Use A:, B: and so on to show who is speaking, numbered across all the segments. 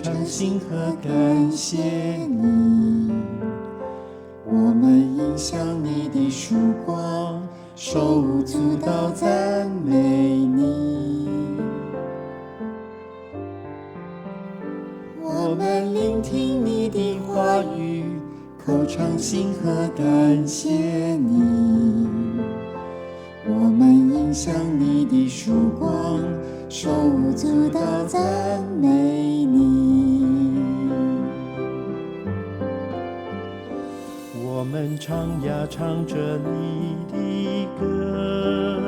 A: 唱心和感谢你。我们迎向你的曙光，手舞足蹈赞美你。我们聆听你的话语，口唱心和感谢你。我们迎向你的曙光，手舞足蹈赞美你。
B: 我们唱呀唱着你的歌，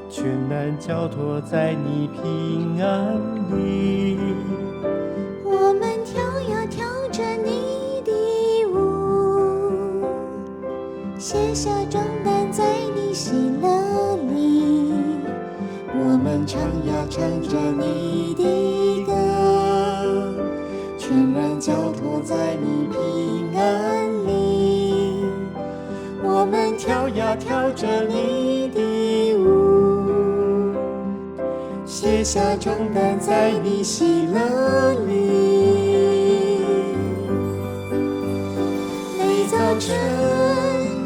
B: 全然交托在你平安里。
A: 我们跳呀跳着你的舞，卸下重担在你喜乐里。我们唱呀唱着你的歌，全然交托在你平安里。我们跳呀跳着你的舞，卸下重担在你喜乐里。每早晨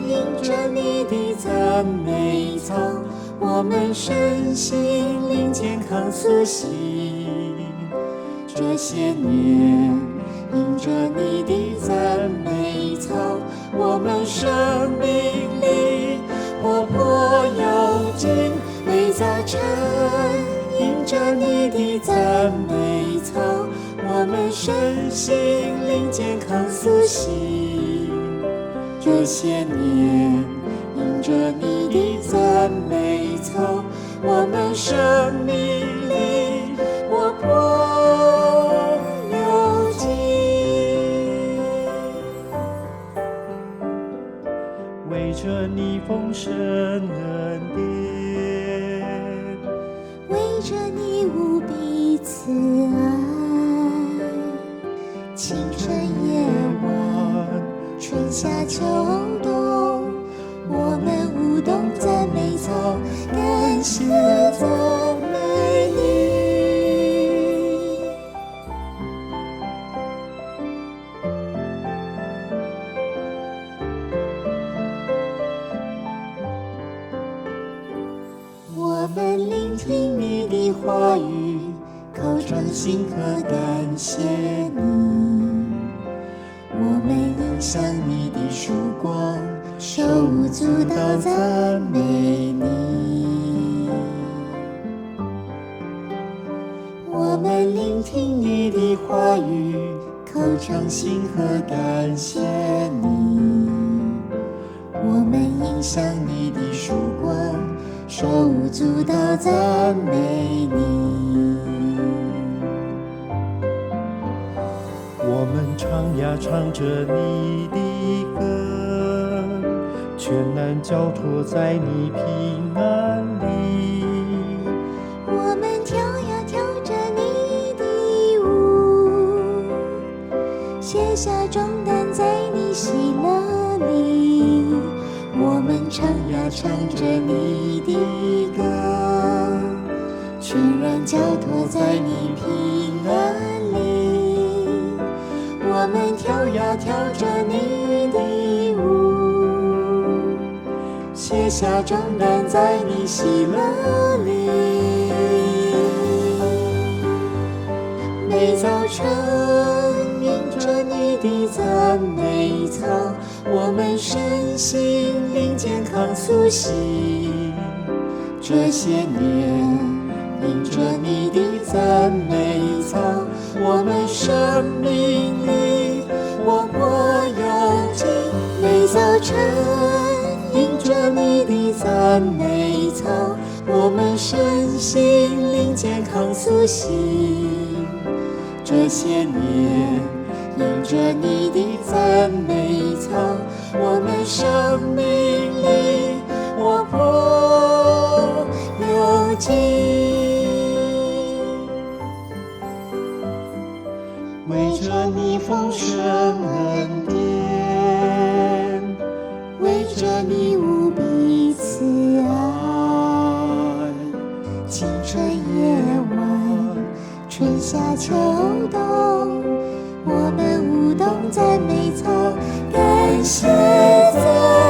A: 迎着你的赞美操，我们身心灵健康苏醒。这些年迎着你的赞美操，我们生命里活泼有劲。每早晨迎着你的赞美操，我们身心灵健康苏醒。这些年迎着你的赞美操，我们生命里活泼有劲。
B: 为着你丰盛恩典，
A: 为着你无比慈爱，清晨夜晚，春夏秋冬，我们舞动赞美操，感谢赞美你。我们聆听你的话语，口唱心和感谢你。我们迎向你的曙光，手舞足蹈赞美你。我们聆听你的话语，口唱心和感谢你。我们迎向你的曙光，手舞足蹈赞美你。
B: 我们唱呀唱着你的歌，全然交托在你平安里。
A: 我们跳呀跳着你的舞，卸下重担在你喜乐里。我们唱呀唱着你的歌，全然交托在你平安里。我们跳呀跳着你的舞，卸下重担在你喜乐里。每早晨迎着你的赞美操，我们身心灵健康苏醒。这些年迎着你的赞美操，我们生命里活泼有劲。每早晨迎着你的赞美操，我们身心灵健康苏醒。这些年迎着你的赞美操，我们生命里活泼有劲。为着你丰盛恩典，为着你无比慈爱，清晨夜晚，春夏秋冬，我们舞动赞美操，感谢赞